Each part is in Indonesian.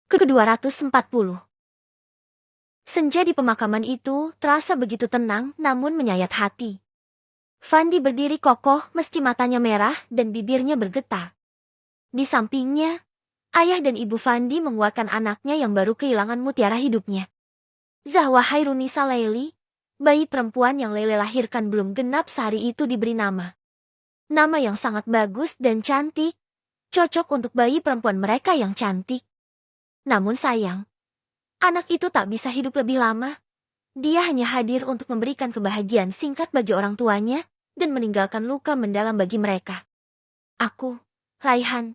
Ke-240. Senja di pemakaman itu terasa begitu tenang namun menyayat hati. Fandi berdiri kokoh meski matanya merah dan bibirnya bergetar. Di sampingnya, ayah dan ibu Fandi menguatkan anaknya yang baru kehilangan mutiara hidupnya. Zahwa Hairunisa Laili, bayi perempuan yang Lele lahirkan belum genap sehari itu diberi nama. Nama yang sangat bagus dan cantik, cocok untuk bayi perempuan mereka yang cantik. Namun sayang, anak itu tak bisa hidup lebih lama. Dia hanya hadir untuk memberikan kebahagiaan singkat bagi orang tuanya dan meninggalkan luka mendalam bagi mereka. Aku, Raihan,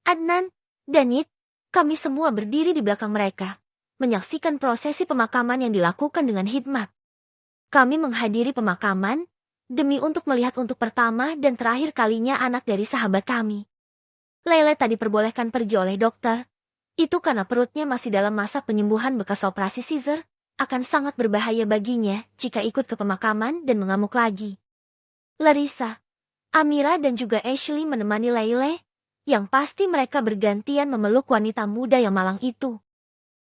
Adnan, dan Nit, kami semua berdiri di belakang mereka, menyaksikan prosesi pemakaman yang dilakukan dengan hikmat. Kami menghadiri pemakaman demi untuk melihat untuk pertama dan terakhir kalinya anak dari sahabat kami. Lele tak diperbolehkan pergi oleh dokter. Itu karena perutnya masih dalam masa penyembuhan bekas operasi Caesar, akan sangat berbahaya baginya jika ikut ke pemakaman dan mengamuk lagi. Larissa, Amira dan juga Ashley menemani Lele, yang pasti mereka bergantian memeluk wanita muda yang malang itu.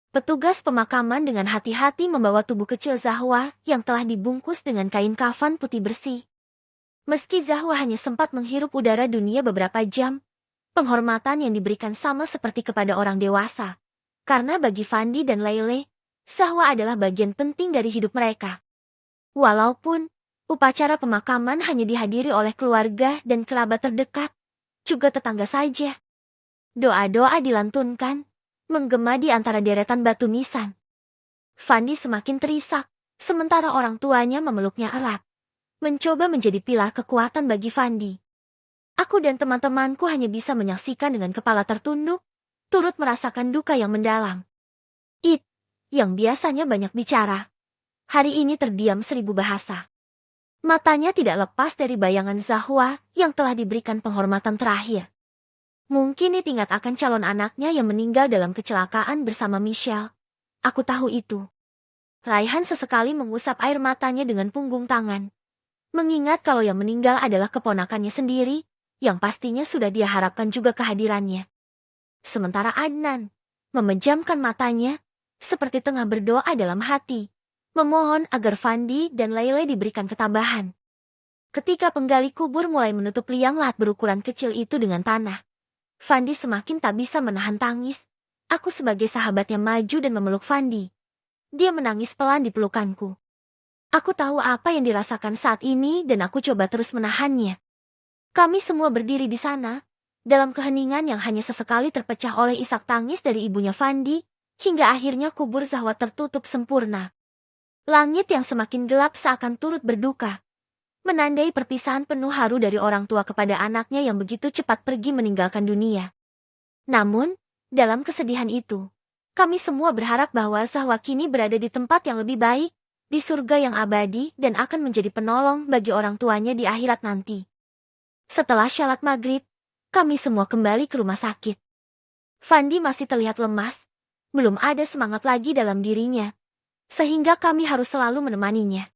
Petugas pemakaman dengan hati-hati membawa tubuh kecil Zahwa yang telah dibungkus dengan kain kafan putih bersih. Meski Zahwa hanya sempat menghirup udara dunia beberapa jam, penghormatan yang diberikan sama seperti kepada orang dewasa. Karena bagi Fandi dan Lele, Zahwa adalah bagian penting dari hidup mereka. Walaupun upacara pemakaman hanya dihadiri oleh keluarga dan kerabat terdekat, juga tetangga saja. Doa-doa dilantunkan, menggema di antara deretan batu nisan. Fandi semakin terisak, sementara orang tuanya memeluknya erat, mencoba menjadi pilar kekuatan bagi Fandi. Aku dan teman-temanku hanya bisa menyaksikan dengan kepala tertunduk, turut merasakan duka yang mendalam. It, yang biasanya banyak bicara, hari ini terdiam 1000 bahasa. Matanya tidak lepas dari bayangan Zahwa yang telah diberikan penghormatan terakhir. Mungkin It ingat akan calon anaknya yang meninggal dalam kecelakaan bersama Michelle. Aku tahu itu. Raihan sesekali mengusap air matanya dengan punggung tangan. Mengingat kalau yang meninggal adalah keponakannya sendiri, yang pastinya sudah dia harapkan juga kehadirannya. Sementara Adnan memejamkan matanya, seperti tengah berdoa dalam hati, memohon agar Fandi dan Lele diberikan ketabahan. Ketika penggali kubur mulai menutup liang lahat berukuran kecil itu dengan tanah, Fandi semakin tak bisa menahan tangis. Aku sebagai sahabatnya maju dan memeluk Fandi. Dia menangis pelan di pelukanku. Aku tahu apa yang dirasakan saat ini dan aku coba terus menahannya. Kami semua berdiri di sana, dalam keheningan yang hanya sesekali terpecah oleh isak tangis dari ibunya Fandi, hingga akhirnya kubur Zahwa tertutup sempurna. Langit yang semakin gelap seakan turut berduka, menandai perpisahan penuh haru dari orang tua kepada anaknya yang begitu cepat pergi meninggalkan dunia. Namun, dalam kesedihan itu, kami semua berharap bahwa Zahwa kini berada di tempat yang lebih baik, di surga yang abadi dan akan menjadi penolong bagi orang tuanya di akhirat nanti. Setelah syalat maghrib, kami semua kembali ke rumah sakit. Fandi masih terlihat lemas, belum ada semangat lagi dalam dirinya, sehingga kami harus selalu menemaninya.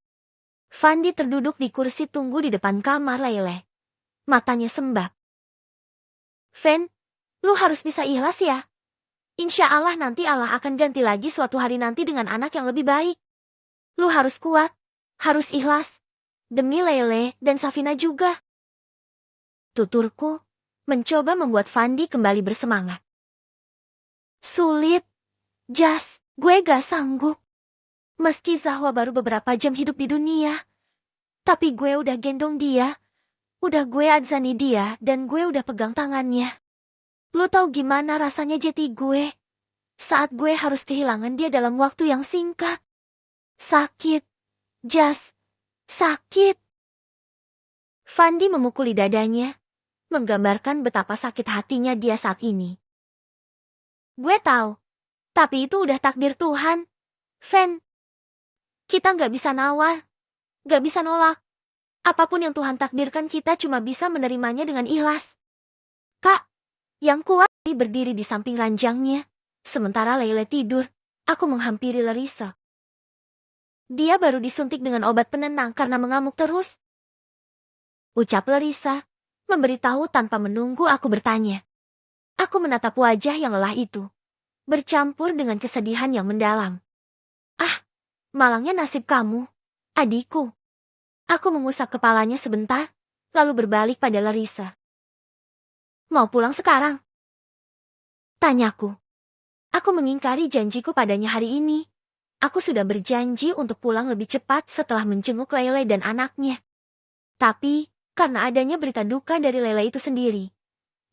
Fandi terduduk di kursi tunggu di depan kamar Lele. Matanya sembab. Fen, lu harus bisa ikhlas ya. Insya Allah nanti Allah akan ganti lagi suatu hari nanti dengan anak yang lebih baik. Lu harus kuat, harus ikhlas. Demi Lele dan Safina juga. Tuturku, mencoba membuat Fandi kembali bersemangat. Sulit, Jas, gue gak sanggup. Meski Zahwa baru beberapa jam hidup di dunia, tapi gue udah gendong dia, udah gue adzani dia dan gue udah pegang tangannya. Lo tau gimana rasanya jeti gue, saat gue harus kehilangan dia dalam waktu yang singkat. Sakit, Jas, sakit. Fandi memukuli dadanya, menggambarkan betapa sakit hatinya dia saat ini. Gue tahu, tapi itu udah takdir Tuhan. Fen, kita nggak bisa nawar, nggak bisa nolak. Apapun yang Tuhan takdirkan kita cuma bisa menerimanya dengan ikhlas. Kak, yang kuat berdiri di samping ranjangnya, sementara Lele tidur, aku menghampiri Larissa. Dia baru disuntik dengan obat penenang karena mengamuk terus. Ucap Larissa, memberitahu tanpa menunggu aku bertanya. Aku menatap wajah yang lelah itu. bercampur dengan kesedihan yang mendalam. Ah, malangnya nasib kamu, adikku. Aku mengusap kepalanya sebentar, lalu berbalik pada Larissa. Mau pulang sekarang? Tanyaku. Aku mengingkari janjiku padanya hari ini. Aku sudah berjanji untuk pulang lebih cepat setelah menjenguk Lele dan anaknya. Tapi, karena adanya berita duka dari Lele itu sendiri,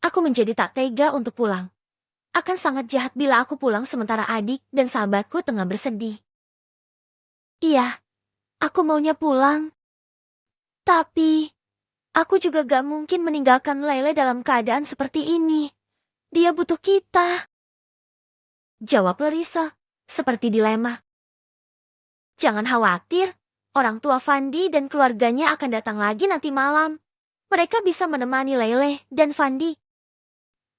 aku menjadi tak tega untuk pulang. Akan sangat jahat bila aku pulang sementara adik dan sahabatku tengah bersedih. Iya, aku maunya pulang. Tapi, aku juga gak mungkin meninggalkan Lele dalam keadaan seperti ini. Dia butuh kita. Jawab Larissa, seperti dilema. Jangan khawatir, orang tua Fandi dan keluarganya akan datang lagi nanti malam. Mereka bisa menemani Lele dan Fandi.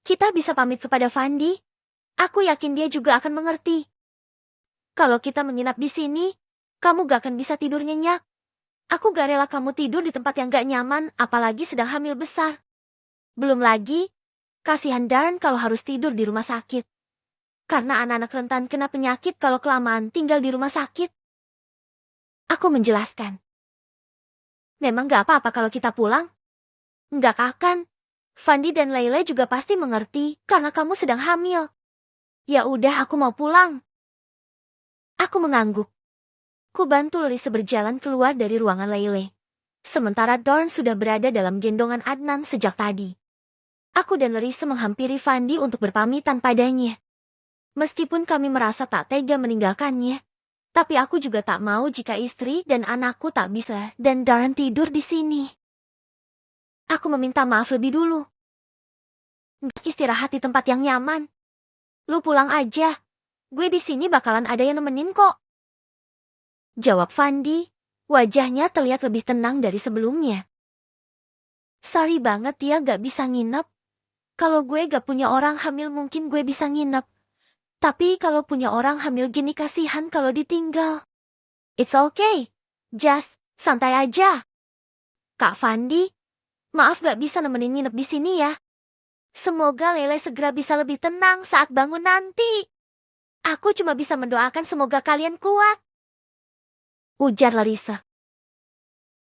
Kita bisa pamit kepada Fandi. Aku yakin dia juga akan mengerti. Kalau kita menginap di sini, kamu gak akan bisa tidur nyenyak. Aku gak rela kamu tidur di tempat yang gak nyaman, apalagi sedang hamil besar. Belum lagi, kasihan Darren kalau harus tidur di rumah sakit. Karena anak-anak rentan kena penyakit kalau kelamaan tinggal di rumah sakit. Aku menjelaskan. Memang gak apa-apa kalau kita pulang? Enggak akan. Fandi dan Lele juga pasti mengerti karena kamu sedang hamil. Ya udah, aku mau pulang. Aku mengangguk. Ku bantu Larissa berjalan keluar dari ruangan Lele. Sementara Dorn sudah berada dalam gendongan Adnan sejak tadi. Aku dan Larissa menghampiri Fandi untuk berpamitan padanya. Meskipun kami merasa tak tega meninggalkannya, tapi aku juga tak mau jika istri dan anakku tak bisa dan Darren tidur di sini. Aku meminta maaf lebih dulu. Istirahat di tempat yang nyaman. Lu pulang aja. Gue di sini bakalan ada yang nemenin kok. Jawab Fandi, wajahnya terlihat lebih tenang dari sebelumnya. Sorry banget ya gak bisa nginep. Kalau gue gak punya orang hamil mungkin gue bisa nginep. Tapi kalau punya orang hamil gini kasihan kalau ditinggal. It's okay. Just santai aja. Kak Fandi, maaf gak bisa nemenin nginep di sini ya. Semoga Lele segera bisa lebih tenang saat bangun nanti. Aku cuma bisa mendoakan semoga kalian kuat. Ujar Larissa.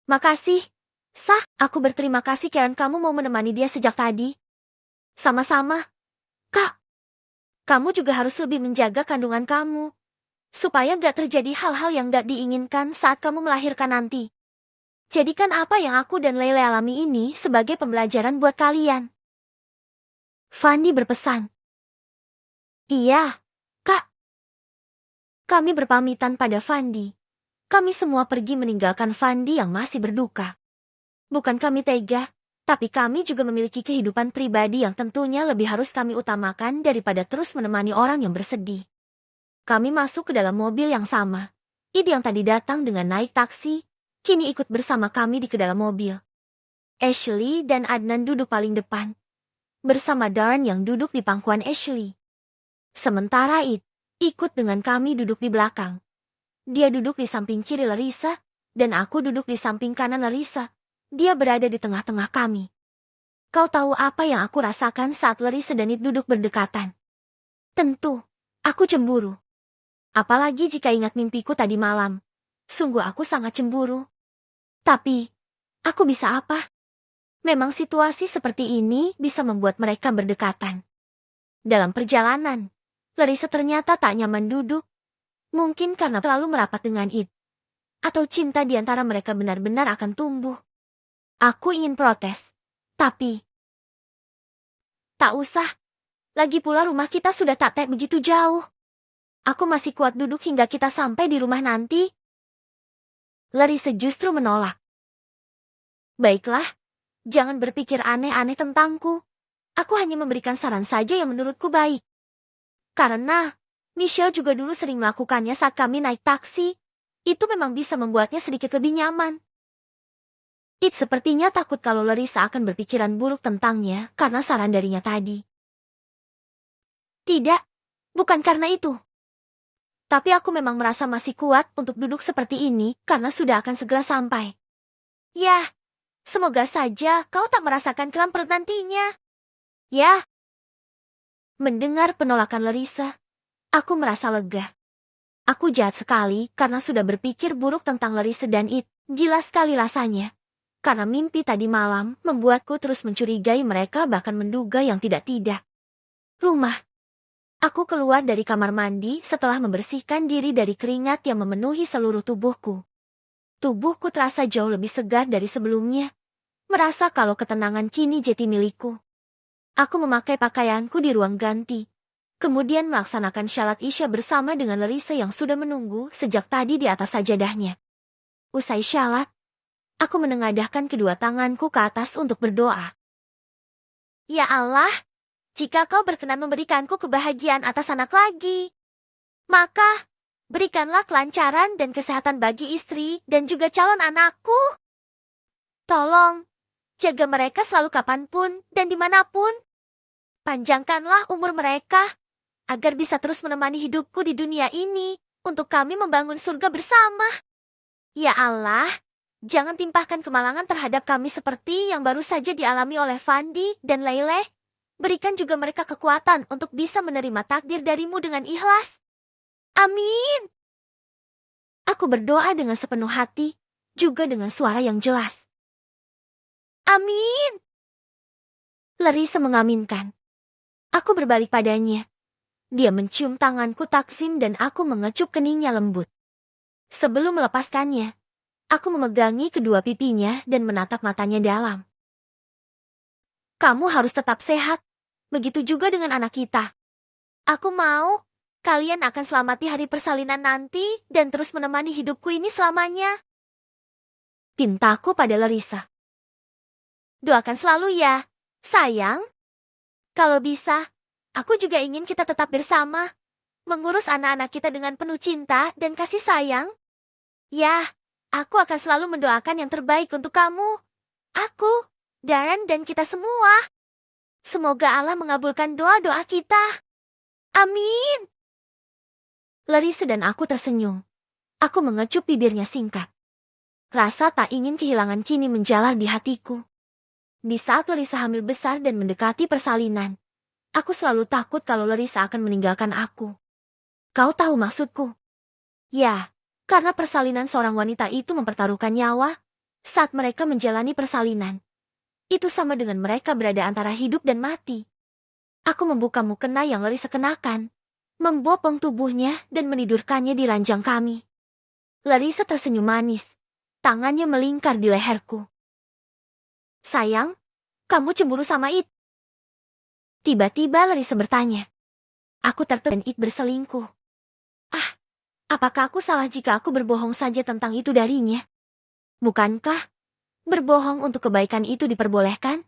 Makasih. Sah, aku berterima kasih Karen kamu mau menemani dia sejak tadi. Sama-sama. Kak, kamu juga harus lebih menjaga kandungan kamu. Supaya gak terjadi hal-hal yang gak diinginkan saat kamu melahirkan nanti. Jadikan apa yang aku dan Lele alami ini sebagai pembelajaran buat kalian. Fandi berpesan. Iya, Kak. Kami berpamitan pada Fandi. Kami semua pergi meninggalkan Fandi yang masih berduka. Bukan kami tega, tapi kami juga memiliki kehidupan pribadi yang tentunya lebih harus kami utamakan daripada terus menemani orang yang bersedih. Kami masuk ke dalam mobil yang sama. Id yang tadi datang dengan naik taksi, kini ikut bersama kami di ke dalam mobil. Ashley dan Adnan duduk paling depan, bersama Darren yang duduk di pangkuan Ashley. Sementara Id ikut dengan kami duduk di belakang. Dia duduk di samping kiri Larissa, dan aku duduk di samping kanan Larissa. Dia berada di tengah-tengah kami. Kau tahu apa yang aku rasakan saat Larissa dan Id duduk berdekatan? Tentu, aku cemburu. Apalagi jika ingat mimpiku tadi malam. Sungguh aku sangat cemburu. Tapi, aku bisa apa? Memang situasi seperti ini bisa membuat mereka berdekatan. Dalam perjalanan, Larissa ternyata tak nyaman duduk. Mungkin karena terlalu merapat dengan Id. Atau cinta di antara mereka benar-benar akan tumbuh. Aku ingin protes. Tapi, tak usah. Lagi pula rumah kita sudah tak begitu jauh. Aku masih kuat duduk hingga kita sampai di rumah nanti. Larissa justru menolak. Baiklah, jangan berpikir aneh-aneh tentangku. Aku hanya memberikan saran saja yang menurutku baik. Karena, Michelle juga dulu sering melakukannya saat kami naik taksi. Itu memang bisa membuatnya sedikit lebih nyaman. It sepertinya takut kalau Larissa akan berpikiran buruk tentangnya karena saran darinya tadi. Tidak, bukan karena itu. Tapi aku memang merasa masih kuat untuk duduk seperti ini karena sudah akan segera sampai. Ya, semoga saja kau tak merasakan kram perut nantinya. Ya. Mendengar penolakan Larissa, Aku merasa lega. Aku jahat sekali karena sudah berpikir buruk tentang Larissa dan It. Gila sekali rasanya. Karena mimpi tadi malam membuatku terus mencurigai mereka, bahkan menduga yang tidak-tidak. Rumah. Aku keluar dari kamar mandi setelah membersihkan diri dari keringat yang memenuhi seluruh tubuhku. Tubuhku terasa jauh lebih segar dari sebelumnya. Merasa kalau ketenangan kini jadi milikku. Aku memakai pakaianku di ruang ganti. Kemudian melaksanakan syalat Isya bersama dengan Larissa yang sudah menunggu sejak tadi di atas sajadahnya. Usai syalat, aku menengadahkan kedua tanganku ke atas untuk berdoa. Ya Allah, jika kau berkenan memberikanku kebahagiaan atas anak lagi, maka berikanlah kelancaran dan kesehatan bagi istri dan juga calon anakku. Tolong, jaga mereka selalu kapanpun dan dimanapun. Panjangkanlah umur mereka, agar bisa terus menemani hidupku di dunia ini, untuk kami membangun surga bersama. Ya Allah, jangan timpahkan kemalangan terhadap kami seperti yang baru saja dialami oleh Fandi dan Laileh. Berikan juga mereka kekuatan untuk bisa menerima takdir darimu dengan ikhlas. Amin. Aku berdoa dengan sepenuh hati, juga dengan suara yang jelas. Amin. Larissa mengaminkan. Aku berbalik padanya. Dia mencium tanganku taksim dan aku mengecup keningnya lembut. Sebelum melepaskannya, aku memegangi kedua pipinya dan menatap matanya dalam. Kamu harus tetap sehat. Begitu juga dengan anak kita. Aku mau kalian akan selamati hari persalinan nanti dan terus menemani hidupku ini selamanya. Pintaku pada Larissa. Doakan selalu ya, sayang. Kalau bisa, aku juga ingin kita tetap bersama, mengurus anak-anak kita dengan penuh cinta dan kasih sayang. Ya, aku akan selalu mendoakan yang terbaik untuk kamu, aku, Darren dan kita semua. Semoga Allah mengabulkan doa-doa kita. Amin. Larissa dan aku tersenyum. Aku mengecup bibirnya singkat. Rasa tak ingin kehilangan kini menjalar di hatiku. Di saat Larissa hamil besar dan mendekati persalinan, aku selalu takut kalau Larissa akan meninggalkan aku. Kau tahu maksudku? Ya, karena persalinan seorang wanita itu mempertaruhkan nyawa saat mereka menjalani persalinan. Itu sama dengan mereka berada antara hidup dan mati. Aku membuka mukena yang Larissa kenakan, membopong tubuhnya dan menidurkannya di ranjang kami. Larissa tersenyum manis, tangannya melingkar di leherku. Sayang, kamu cemburu sama It? Tiba-tiba Larissa bertanya. Aku tertegun dan It berselingkuh. Ah, apakah aku salah jika aku berbohong saja tentang itu darinya? Bukankah berbohong untuk kebaikan itu diperbolehkan?